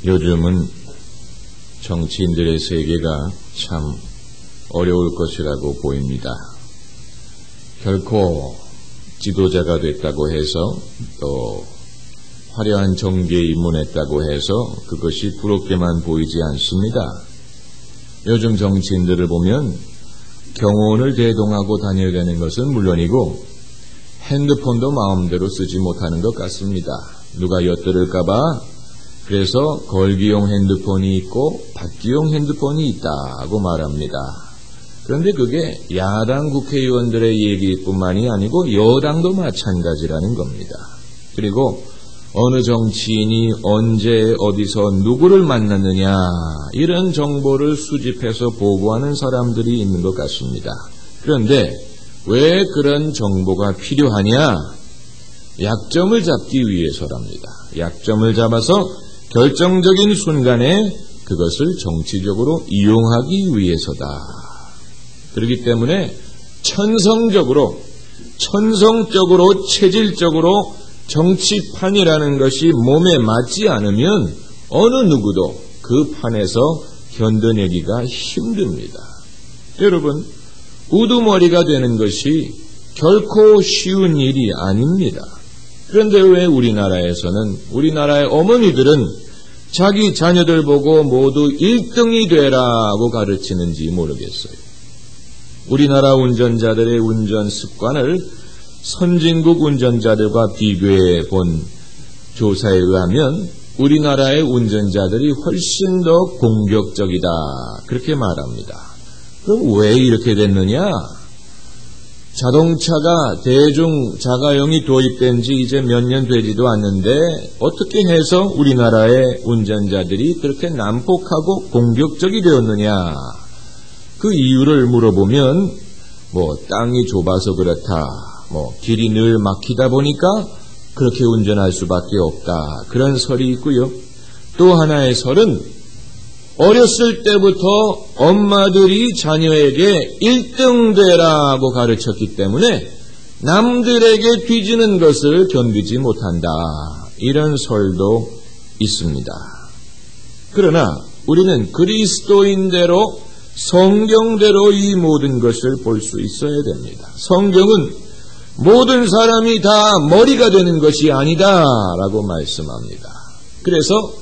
요즘은 정치인들의 세계가 참 어려울 것이라고 보입니다. 결코 지도자가 됐다고 해서 또 화려한 정계에 입문했다고 해서 그것이 부럽게만 보이지 않습니다. 요즘 정치인들을 보면 경호원을 대동하고 다녀야 되는 것은 물론이고 핸드폰도 마음대로 쓰지 못하는 것 같습니다. 누가 엿들을까봐 그래서 걸기용 핸드폰이 있고 받기용 핸드폰이 있다고 말합니다. 그런데 그게 야당 국회의원들의 얘기뿐만이 아니고 여당도 마찬가지라는 겁니다. 그리고 어느 정치인이 언제 어디서 누구를 만났느냐 이런 정보를 수집해서 보고하는 사람들이 있는 것 같습니다. 그런데 왜 그런 정보가 필요하냐? 약점을 잡기 위해서랍니다. 약점을 잡아서 결정적인 순간에 그것을 정치적으로 이용하기 위해서다. 그렇기 때문에 천성적으로 체질적으로 정치판이라는 것이 몸에 맞지 않으면 어느 누구도 그 판에서 견뎌내기가 힘듭니다. 여러분, 우두머리가 되는 것이 결코 쉬운 일이 아닙니다. 그런데 왜 우리나라의 어머니들은 자기 자녀들 보고 모두 1등이 되라고 가르치는지 모르겠어요. 우리나라 운전자들의 운전 습관을 선진국 운전자들과 비교해 본 조사에 의하면 우리나라의 운전자들이 훨씬 더 공격적이다. 그렇게 말합니다. 그럼 왜 이렇게 됐느냐? 자동차가 대중 자가용이 도입된 지 이제 몇 년 되지도 않는데 어떻게 해서 우리나라의 운전자들이 그렇게 난폭하고 공격적이 되었느냐? 그 이유를 물어보면 땅이 좁아서 그렇다. 길이 늘 막히다 보니까 그렇게 운전할 수밖에 없다. 그런 설이 있고요. 또 하나의 설은 어렸을 때부터 엄마들이 자녀에게 1등 되라고 가르쳤기 때문에 남들에게 뒤지는 것을 견디지 못한다. 이런 설도 있습니다. 그러나 우리는 그리스도인대로 성경대로 이 모든 것을 볼 수 있어야 됩니다. 성경은 모든 사람이 다 머리가 되는 것이 아니다 라고 말씀합니다. 그래서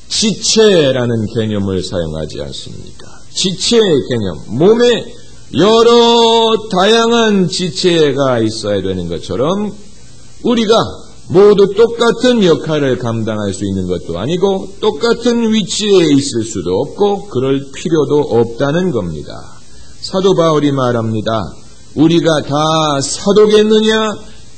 지체라는 개념을 사용하지 않습니까? 지체의 개념, 몸에 여러 다양한 지체가 있어야 되는 것처럼 우리가 모두 똑같은 역할을 감당할 수 있는 것도 아니고 똑같은 위치에 있을 수도 없고 그럴 필요도 없다는 겁니다. 사도 바울이 말합니다. 우리가 다 사도겠느냐?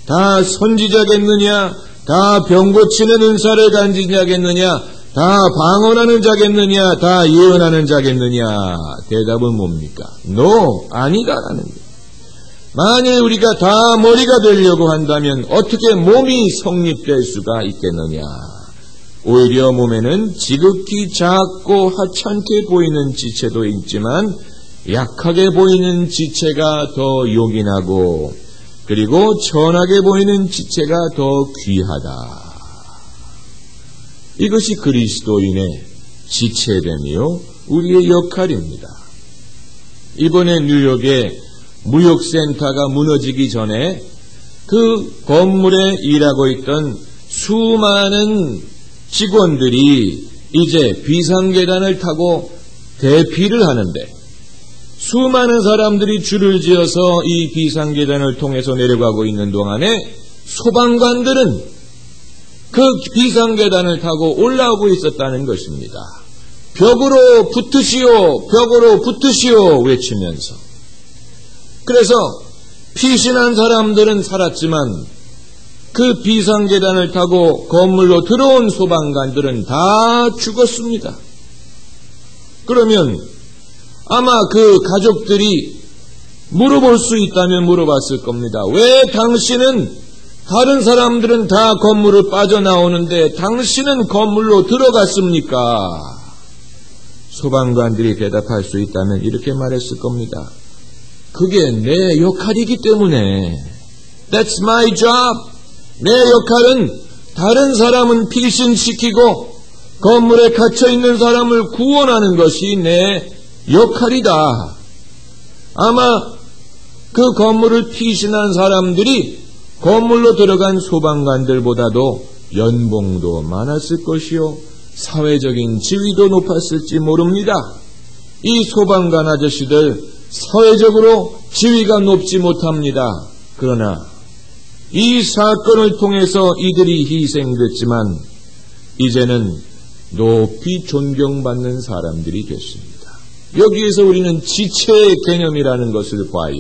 다 선지자겠느냐? 다 병 고치는 은사를 가진 자겠느냐? 다 방언하는 자겠느냐? 다 예언하는 자겠느냐? 대답은 뭡니까? No, 아니다라는 거예요. 만일 우리가 다 머리가 되려고 한다면 어떻게 몸이 성립될 수가 있겠느냐? 오히려 몸에는 지극히 작고 하찮게 보이는 지체도 있지만 약하게 보이는 지체가 더 요긴하고 그리고 천하게 보이는 지체가 더 귀하다. 이것이 그리스도인의 지체됨이요 우리의 역할입니다. 이번에 뉴욕에 무역센터가 무너지기 전에 그 건물에 일하고 있던 수많은 직원들이 이제 비상계단을 타고 대피를 하는데 수많은 사람들이 줄을 지어서 이 비상계단을 통해서 내려가고 있는 동안에 소방관들은 그 비상계단을 타고 올라오고 있었다는 것입니다. 벽으로 붙으시오 외치면서. 그래서 피신한 사람들은 살았지만 그 비상계단을 타고 건물로 들어온 소방관들은 다 죽었습니다. 그러면 아마 그 가족들이 물어볼 수 있다면 물어봤을 겁니다. 왜 당신은 다른 사람들은 다 건물을 빠져나오는데 당신은 건물로 들어갔습니까? 소방관들이 대답할 수 있다면 이렇게 말했을 겁니다. 그게 내 역할이기 때문에 That's my job. 내 역할은 다른 사람은 피신시키고 건물에 갇혀있는 사람을 구원하는 것이 내 역할이다. 아마 그 건물을 피신한 사람들이 건물로 들어간 소방관들보다도 연봉도 많았을 것이요, 사회적인 지위도 높았을지 모릅니다. 이 소방관 아저씨들 사회적으로 지위가 높지 못합니다. 그러나 이 사건을 통해서 이들이 희생됐지만 이제는 높이 존경받는 사람들이 됐습니다. 여기에서 우리는 지체의 개념이라는 것을 봐요.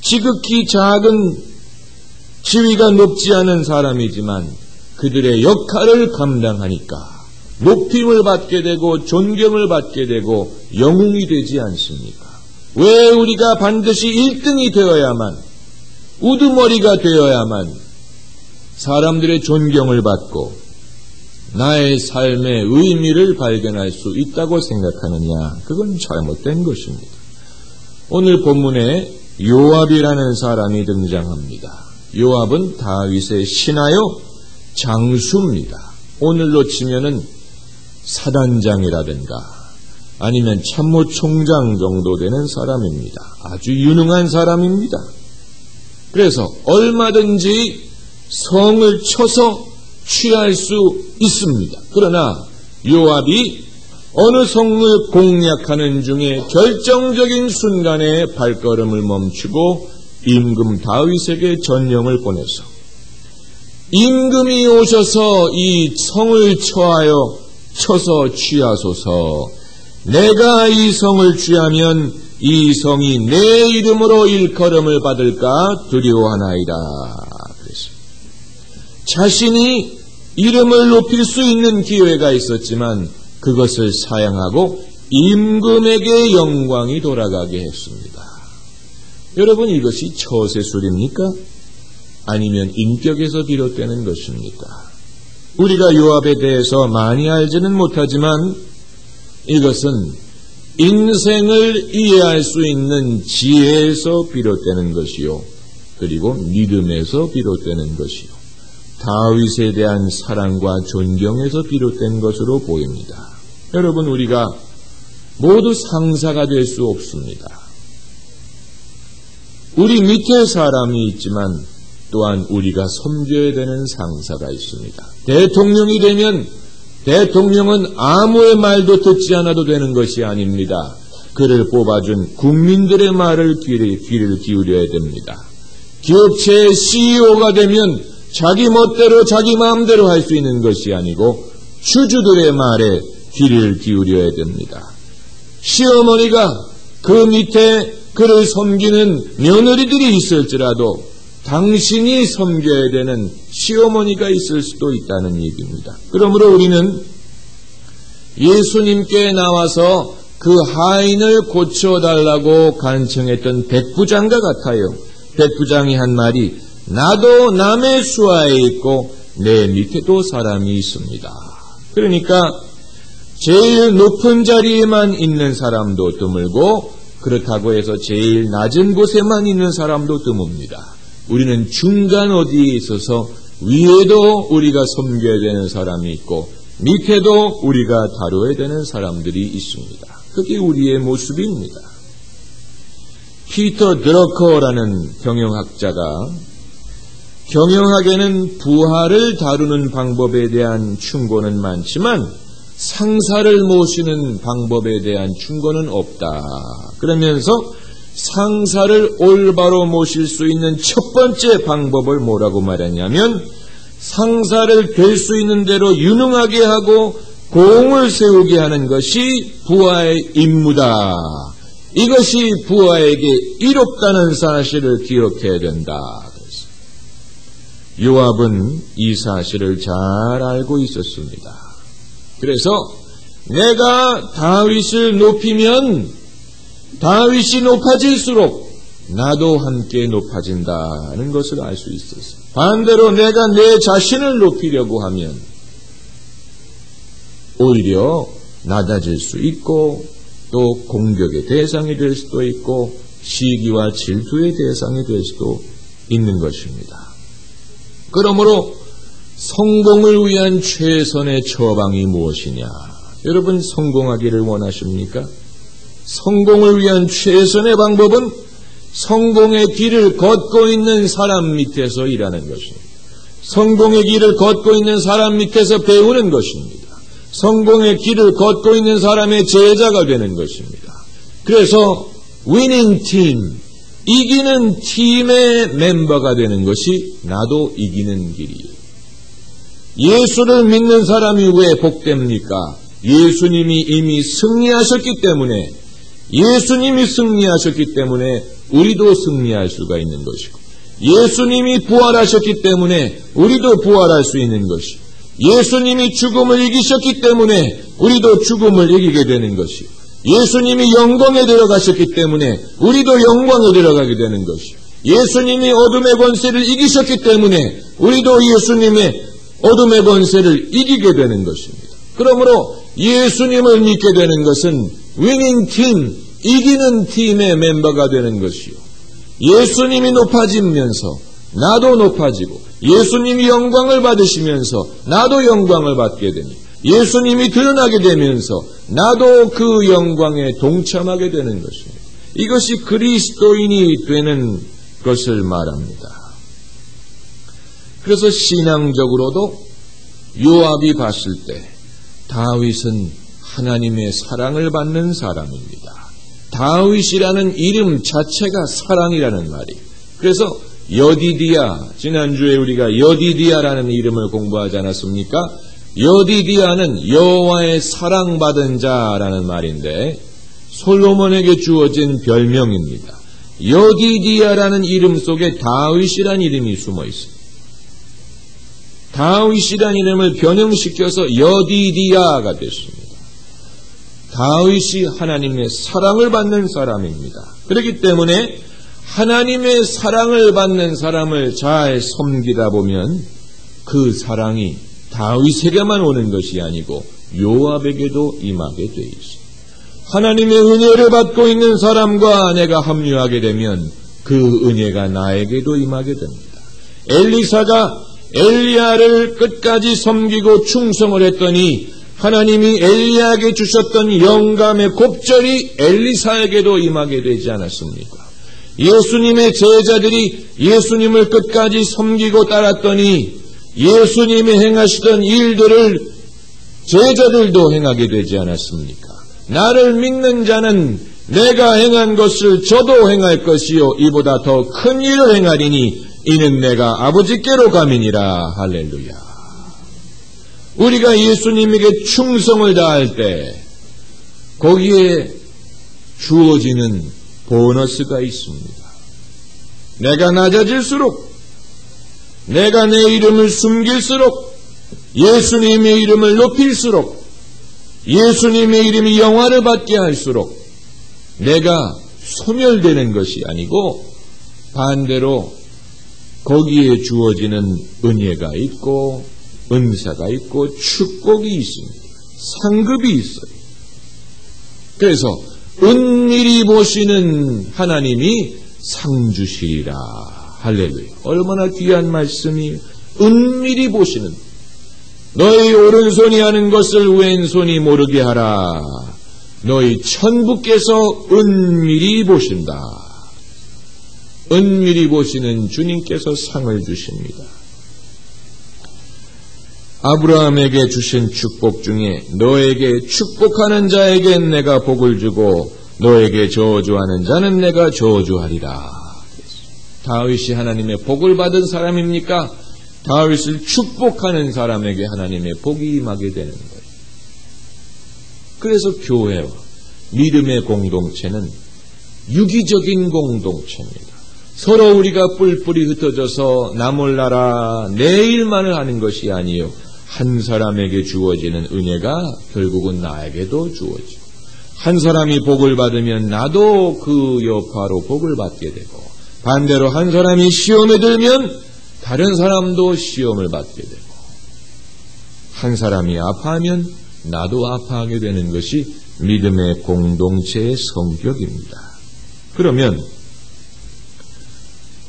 지극히 작은 지위가 높지 않은 사람이지만 그들의 역할을 감당하니까 높임을 받게 되고 존경을 받게 되고 영웅이 되지 않습니까? 왜 우리가 반드시 1등이 되어야만, 우두머리가 되어야만 사람들의 존경을 받고 나의 삶의 의미를 발견할 수 있다고 생각하느냐? 그건 잘못된 것입니다. 오늘 본문에 요압이라는 사람이 등장합니다. 요압은 다윗의 신하요 장수입니다. 오늘로 치면은 사단장이라든가 아니면 참모총장 정도 되는 사람입니다. 아주 유능한 사람입니다. 그래서 얼마든지 성을 쳐서 취할 수 있습니다. 그러나 요압이 어느 성을 공략하는 중에 결정적인 순간에 발걸음을 멈추고 임금 다윗에게 전령을 보내서 임금이 오셔서 이 성을 쳐서 취하소서. 내가 이 성을 취하면 이 성이 내 이름으로 일컬음을 받을까 두려워하나이다. 그랬습니다. 자신이 이름을 높일 수 있는 기회가 있었지만 그것을 사양하고 임금에게 영광이 돌아가게 했습니다. 여러분, 이것이 처세술입니까? 아니면 인격에서 비롯되는 것입니까? 우리가 요압에 대해서 많이 알지는 못하지만 이것은 인생을 이해할 수 있는 지혜에서 비롯되는 것이요, 그리고 믿음에서 비롯되는 것이요, 다윗에 대한 사랑과 존경에서 비롯된 것으로 보입니다. 여러분, 우리가 모두 상사가 될 수 없습니다. 우리 밑에 사람이 있지만 또한 우리가 섬겨야 되는 상사가 있습니다. 대통령이 되면 대통령은 아무의 말도 듣지 않아도 되는 것이 아닙니다. 그를 뽑아준 국민들의 말을 귀를 기울여야 됩니다. 기업체의 CEO가 되면 자기 멋대로 자기 마음대로 할 수 있는 것이 아니고 주주들의 말에 귀를 기울여야 됩니다. 시어머니가 그 밑에 그를 섬기는 며느리들이 있을지라도 당신이 섬겨야 되는 시어머니가 있을 수도 있다는 얘기입니다. 그러므로 우리는 예수님께 나와서 그 하인을 고쳐달라고 간청했던 백부장과 같아요. 백부장이 한 말이, 나도 남의 수하에 있고 내 밑에도 사람이 있습니다. 그러니까 제일 높은 자리에만 있는 사람도 드물고 그렇다고 해서 제일 낮은 곳에만 있는 사람도 드뭅니다. 우리는 중간 어디에 있어서 위에도 우리가 섬겨야 되는 사람이 있고 밑에도 우리가 다뤄야 되는 사람들이 있습니다. 그게 우리의 모습입니다. 피터 드러커라는 경영학자가 경영학에는 부하를 다루는 방법에 대한 충고는 많지만 상사를 모시는 방법에 대한 충고는 없다. 그러면서 상사를 올바로 모실 수 있는 첫 번째 방법을 뭐라고 말했냐면, 상사를 될 수 있는 대로 유능하게 하고 공을 세우게 하는 것이 부하의 임무다. 이것이 부하에게 이롭다는 사실을 기억해야 된다. 요압은 이 사실을 잘 알고 있었습니다. 그래서 내가 다윗을 높이면 다윗이 높아질수록 나도 함께 높아진다는 것을 알 수 있었어요. 반대로 내가 내 자신을 높이려고 하면 오히려 낮아질 수 있고 또 공격의 대상이 될 수도 있고 시기와 질투의 대상이 될 수도 있는 것입니다. 그러므로 성공을 위한 최선의 처방이 무엇이냐? 여러분 성공하기를 원하십니까? 성공을 위한 최선의 방법은 성공의 길을 걷고 있는 사람 밑에서 일하는 것입니다. 성공의 길을 걷고 있는 사람 밑에서 배우는 것입니다. 성공의 길을 걷고 있는 사람의 제자가 되는 것입니다. 그래서 winning team, 이기는 팀의 멤버가 되는 것이 나도 이기는 길이에요. 예수를 믿는 사람이 왜 복됩니까? 예수님이 이미 승리하셨기 때문에, 예수님이 승리하셨기 때문에 우리도 승리할 수가 있는 것이고, 예수님이 부활하셨기 때문에 우리도 부활할 수 있는 것이고, 예수님이 죽음을 이기셨기 때문에 우리도 죽음을 이기게 되는 것이고, 예수님이 영광에 들어가셨기 때문에 우리도 영광에 들어가게 되는 것이고, 예수님이 어둠의 권세를 이기셨기 때문에 우리도 예수님의 어둠의 권세를 이기게 되는 것입니다. 그러므로 예수님을 믿게 되는 것은 위닝 팀, 이기는 팀의 멤버가 되는 것이요. 예수님이 높아지면서 나도 높아지고, 예수님이 영광을 받으시면서 나도 영광을 받게 됩니다. 예수님이 드러나게 되면서 나도 그 영광에 동참하게 되는 것입니다. 이것이 그리스도인이 되는 것을 말합니다. 그래서 신앙적으로도 요압이 봤을 때 다윗은 하나님의 사랑을 받는 사람입니다. 다윗이라는 이름 자체가 사랑이라는 말이에요. 그래서 여디디야, 지난주에 우리가 여디디야라는 이름을 공부하지 않았습니까? 여디디야는 여호와의 사랑받은 자라는 말인데 솔로몬에게 주어진 별명입니다. 여디디야라는 이름 속에 다윗이라는 이름이 숨어 있습니다. 다윗이라는 이름을 변형시켜서 여디디야가 됐습니다. 다윗이 하나님의 사랑을 받는 사람입니다. 그렇기 때문에 하나님의 사랑을 받는 사람을 잘 섬기다 보면 그 사랑이 다윗에게만 오는 것이 아니고 요압에게도 임하게 돼 있습니다. 하나님의 은혜를 받고 있는 사람과 내가 합류하게 되면 그 은혜가 나에게도 임하게 됩니다. 엘리사가 엘리야를 끝까지 섬기고 충성을 했더니 하나님이 엘리야에게 주셨던 영감의 곱절이 엘리사에게도 임하게 되지 않았습니까? 예수님의 제자들이 예수님을 끝까지 섬기고 따랐더니 예수님이 행하시던 일들을 제자들도 행하게 되지 않았습니까? 나를 믿는 자는 내가 행한 것을 저도 행할 것이요 이보다 더 큰 일을 행하리니 이는 내가 아버지께로 가미니라. 할렐루야. 우리가 예수님에게 충성을 다할 때 거기에 주어지는 보너스가 있습니다. 내가 낮아질수록, 내가 내 이름을 숨길수록, 예수님의 이름을 높일수록, 예수님의 이름이 영화를 받게 할수록 내가 소멸되는 것이 아니고 반대로 거기에 주어지는 은혜가 있고 은사가 있고 축복이 있습니다. 상급이 있어요. 그래서 은밀히 보시는 하나님이 상 주시리라. 할렐루야. 얼마나 귀한 말씀이, 은밀히 보시는, 너희 오른손이 하는 것을 왼손이 모르게 하라. 너희 천부께서 은밀히 보신다. 은밀히 보시는 주님께서 상을 주십니다. 아브라함에게 주신 축복 중에 너에게 축복하는 자에겐 내가 복을 주고 너에게 저주하는 자는 내가 저주하리라. 다윗이 하나님의 복을 받은 사람입니까? 다윗을 축복하는 사람에게 하나님의 복이 임하게 되는 거예요. 그래서 교회와 믿음의 공동체는 유기적인 공동체입니다. 서로 우리가 뿔뿔이 흩어져서 나 몰라라 내 일만을 하는 것이 아니요, 한 사람에게 주어지는 은혜가 결국은 나에게도 주어지고, 한 사람이 복을 받으면 나도 그 여파로 복을 받게 되고, 반대로 한 사람이 시험에 들면 다른 사람도 시험을 받게 되고, 한 사람이 아파하면 나도 아파하게 되는 것이 믿음의 공동체의 성격입니다. 그러면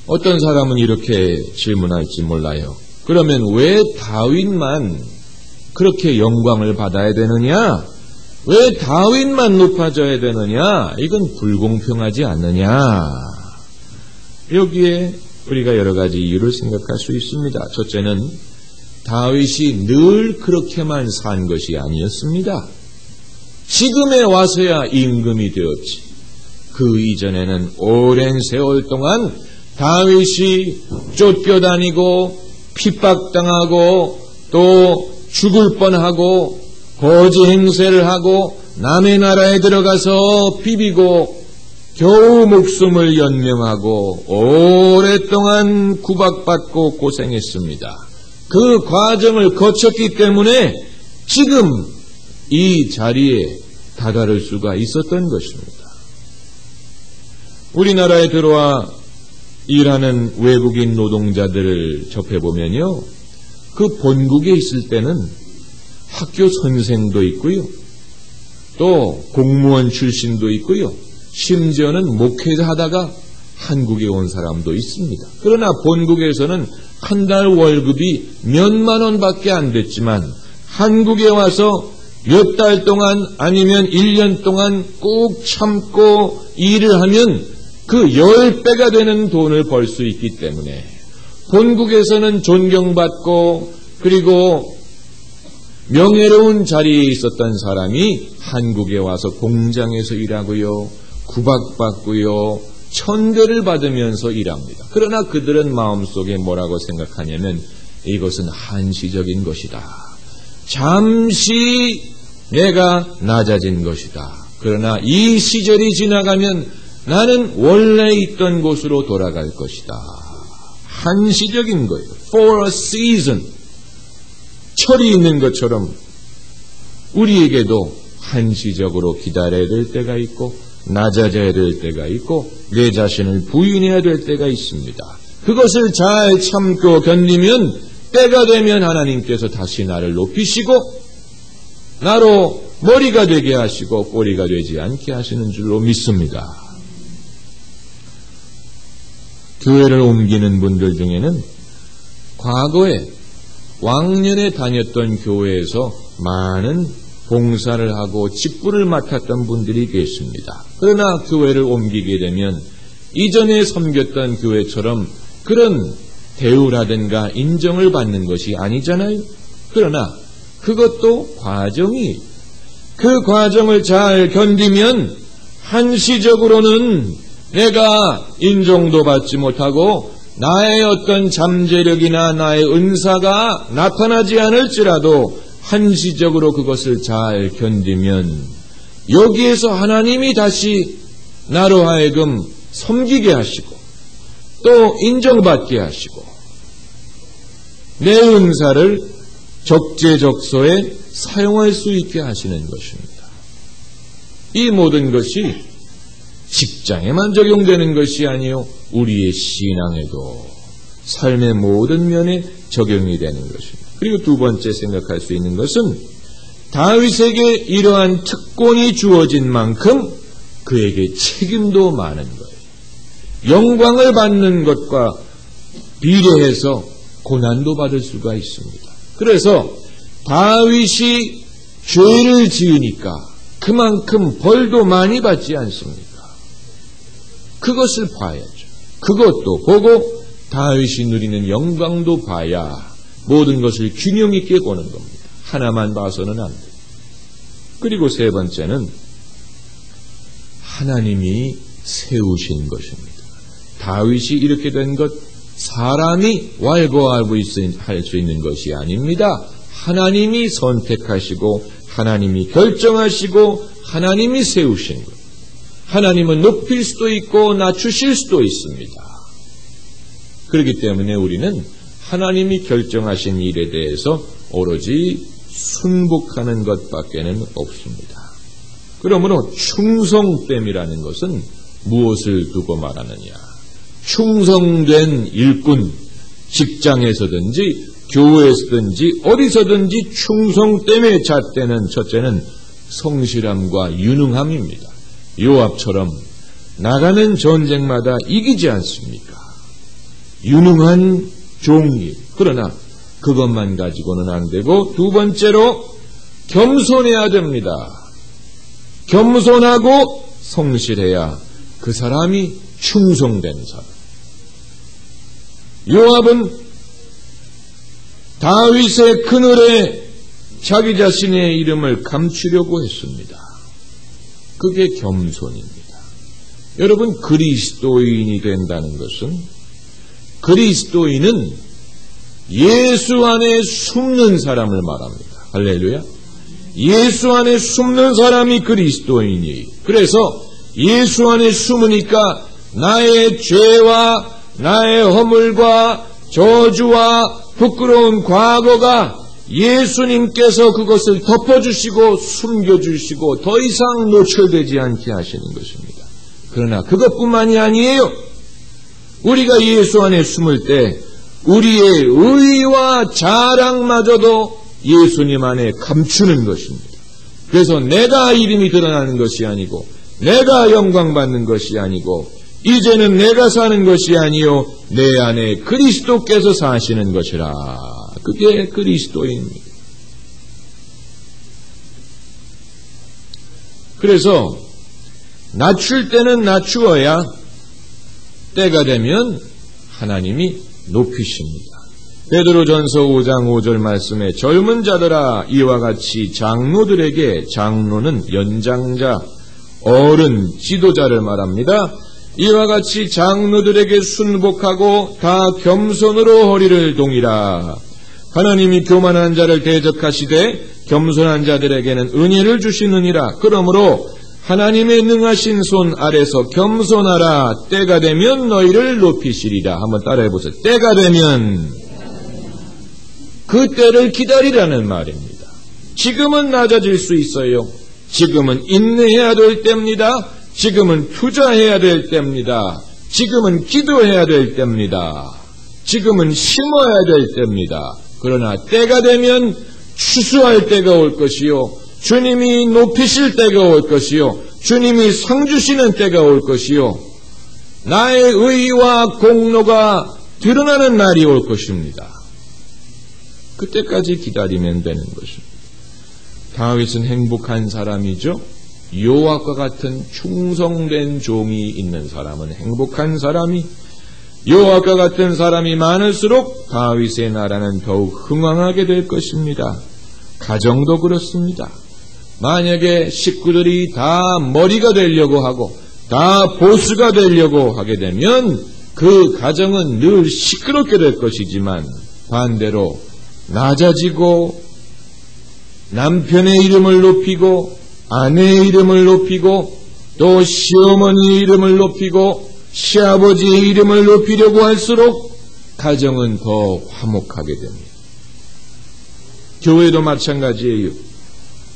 어떤 사람은 이렇게 질문할지 몰라요. 그러면 왜 다윗만 그렇게 영광을 받아야 되느냐? 왜 다윗만 높아져야 되느냐? 이건 불공평하지 않느냐? 여기에 우리가 여러 가지 이유를 생각할 수 있습니다. 첫째는 다윗이 늘 그렇게만 산 것이 아니었습니다. 지금에 와서야 임금이 되었지. 그 이전에는 오랜 세월 동안 다윗이 쫓겨다니고 핍박당하고 또 죽을 뻔하고 거지 행세를 하고 남의 나라에 들어가서 비비고 겨우 목숨을 연명하고 오랫동안 구박받고 고생했습니다. 그 과정을 거쳤기 때문에 지금 이 자리에 다다를 수가 있었던 것입니다. 우리나라에 들어와 일하는 외국인 노동자들을 접해보면요, 그 본국에 있을 때는 학교 선생도 있고요, 또 공무원 출신도 있고요, 심지어는 목회하다가 한국에 온 사람도 있습니다. 그러나 본국에서는 한 달 월급이 몇만 원밖에 안 됐지만 한국에 와서 몇 달 동안 아니면 1년 동안 꾹 참고 일을 하면 그 10배가 되는 돈을 벌 수 있기 때문에 본국에서는 존경받고 그리고 명예로운 자리에 있었던 사람이 한국에 와서 공장에서 일하고요, 구박받고요, 천대를 받으면서 일합니다. 그러나 그들은 마음속에 뭐라고 생각하냐면 이것은 한시적인 것이다. 잠시 내가 낮아진 것이다. 그러나 이 시절이 지나가면 나는 원래 있던 곳으로 돌아갈 것이다. 한시적인 거예요. For a season. 철이 있는 것처럼 우리에게도 한시적으로 기다려야 될 때가 있고 낮아져야 될 때가 있고 내 자신을 부인해야 될 때가 있습니다. 그것을 잘 참고 견디면 때가 되면 하나님께서 다시 나를 높이시고 나로 머리가 되게 하시고 꼬리가 되지 않게 하시는 줄로 믿습니다. 교회를 옮기는 분들 중에는 과거에 왕년에 다녔던 교회에서 많은 봉사를 하고 직분을 맡았던 분들이 계십니다. 그러나 교회를 옮기게 되면 이전에 섬겼던 교회처럼 그런 대우라든가 인정을 받는 것이 아니잖아요. 그러나 그것도 과정이, 그 과정을 잘 견디면 한시적으로는 내가 인정도 받지 못하고 나의 어떤 잠재력이나 나의 은사가 나타나지 않을지라도 한시적으로 그것을 잘 견디면 여기에서 하나님이 다시 나로 하여금 섬기게 하시고 또 인정받게 하시고 내 은사를 적재적소에 사용할 수 있게 하시는 것입니다. 이 모든 것이 직장에만 적용되는 것이 아니요 우리의 신앙에도 삶의 모든 면에 적용이 되는 것입니다. 그리고 두 번째 생각할 수 있는 것은 다윗에게 이러한 특권이 주어진 만큼 그에게 책임도 많은 거예요. 영광을 받는 것과 비례해서 고난도 받을 수가 있습니다. 그래서 다윗이 죄를 지으니까 그만큼 벌도 많이 받지 않습니까? 그것을 봐야죠. 그것도 보고 다윗이 누리는 영광도 봐야 모든 것을 균형 있게 보는 겁니다. 하나만 봐서는 안 돼요. 그리고 세 번째는 하나님이 세우신 것입니다. 다윗이 이렇게 된 것 사람이 왈가왈부 할 수 있는 것이 아닙니다. 하나님이 선택하시고 하나님이 결정하시고 하나님이 세우신 것. 하나님은 높일 수도 있고 낮추실 수도 있습니다. 그렇기 때문에 우리는 하나님이 결정하신 일에 대해서 오로지 순복하는 것밖에는 없습니다. 그러므로 충성됨이라는 것은 무엇을 두고 말하느냐? 충성된 일꾼, 직장에서든지 교회에서든지 어디서든지 충성됨의 잣대는 첫째는 성실함과 유능함입니다. 요압처럼 나가는 전쟁마다 이기지 않습니까? 유능한 종이. 그러나 그것만 가지고는 안 되고, 두 번째로 겸손해야 됩니다. 겸손하고 성실해야 그 사람이 충성된 사람. 요압은 다윗의 그늘에 자기 자신의 이름을 감추려고 했습니다. 그게 겸손입니다. 여러분, 그리스도인이 된다는 것은, 그리스도인은 예수 안에 숨는 사람을 말합니다. 할렐루야. 예수 안에 숨는 사람이 그리스도인이에요. 그래서 예수 안에 숨으니까 나의 죄와 나의 허물과 저주와 부끄러운 과거가 예수님께서 그것을 덮어주시고 숨겨주시고 더 이상 노출되지 않게 하시는 것입니다. 그러나 그것뿐만이 아니에요. 우리가 예수 안에 숨을 때 우리의 의와 자랑마저도 예수님 안에 감추는 것입니다. 그래서 내가 이름이 드러나는 것이 아니고, 내가 영광받는 것이 아니고, 이제는 내가 사는 것이 아니요 내 안에 그리스도께서 사시는 것이라. 그게 그리스도입니다. 그래서 낮출 때는 낮추어야 때가 되면 하나님이 높이십니다. 베드로전서 5장 5절 말씀에 젊은 자들아 이와 같이 장로들에게, 장로는 연장자, 어른, 지도자를 말합니다. 이와 같이 장로들에게 순복하고 다 겸손으로 허리를 동이라. 하나님이 교만한 자를 대적하시되 겸손한 자들에게는 은혜를 주시느니라. 그러므로 하나님의 능하신 손 아래서 겸손하라. 때가 되면 너희를 높이시리라. 한번 따라해보세요. 때가 되면, 그 때를 기다리라는 말입니다. 지금은 낮아질 수 있어요. 지금은 인내해야 될 때입니다. 지금은 투자해야 될 때입니다. 지금은 기도해야 될 때입니다. 지금은 심어야 될 때입니다. 그러나 때가 되면 추수할 때가 올 것이요, 주님이 높이실 때가 올 것이요, 주님이 상 주시는 때가 올 것이요, 나의 의와 공로가 드러나는 날이 올 것입니다. 그때까지 기다리면 되는 것입니다. 다윗은 행복한 사람이죠. 요압과 같은 충성된 종이 있는 사람은 행복한 사람이, 요압과 같은 사람이 많을수록 다윗의 나라는 더욱 흥왕하게 될 것입니다. 가정도 그렇습니다. 만약에 식구들이 다 머리가 되려고 하고 다 보스가 되려고 하게 되면 그 가정은 늘 시끄럽게 될 것이지만, 반대로 낮아지고 남편의 이름을 높이고 아내의 이름을 높이고 또 시어머니의 이름을 높이고 시아버지의 이름을 높이려고 할수록 가정은 더 화목하게 됩니다. 교회도 마찬가지예요.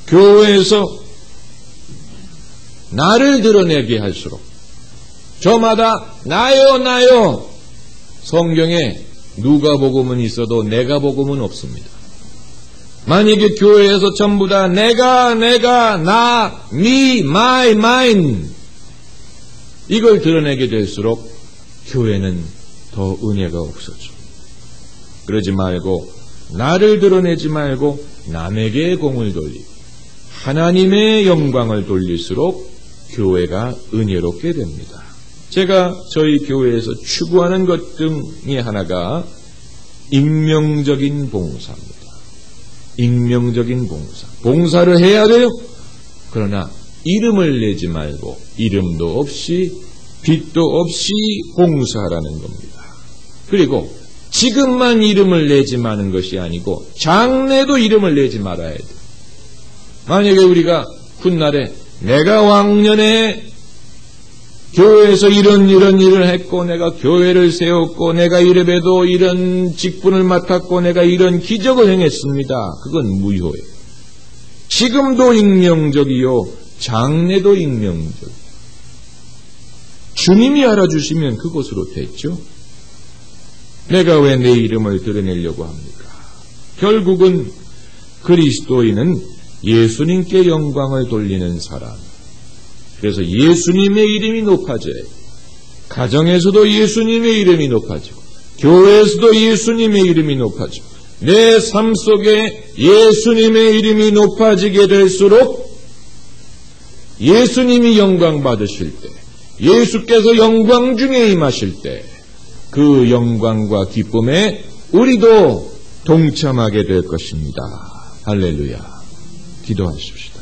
교회에서 나를 드러내게 할수록, 저마다 나요 나요, 성경에 누가복음은 있어도 내가복음은 없습니다. 만약에 교회에서 전부 다 내가, 나, me, my, mine 이걸 드러내게 될수록 교회는 더 은혜가 없어져. 그러지 말고 나를 드러내지 말고 남에게 공을 돌리고 하나님의 영광을 돌릴수록 교회가 은혜롭게 됩니다. 제가 저희 교회에서 추구하는 것 중에 하나가 익명적인 봉사입니다. 익명적인 봉사. 봉사를 해야 돼요. 그러나 이름을 내지 말고 이름도 없이 빛도 없이 봉사하라는 겁니다. 그리고 지금만 이름을 내지 마는 것이 아니고 장래도 이름을 내지 말아야 돼요. 만약에 우리가 훗날에 내가 왕년에 교회에서 이런 일을 했고, 내가 교회를 세웠고, 내가 이래봬도 이런 직분을 맡았고, 내가 이런 기적을 행했습니다. 그건 무효예요. 지금도 익명적이요, 장래도 익명적. 주님이 알아주시면 그것으로 됐죠. 내가 왜 내 이름을 드러내려고 합니까? 결국은 그리스도인은 예수님께 영광을 돌리는 사람. 그래서 예수님의 이름이 높아져요. 가정에서도 예수님의 이름이 높아지고, 교회에서도 예수님의 이름이 높아지고, 내 삶 속에 예수님의 이름이 높아지게 될수록 예수님이 영광 받으실 때, 예수께서 영광 중에 임하실 때 그 영광과 기쁨에 우리도 동참하게 될 것입니다. 할렐루야. 기도하십시다.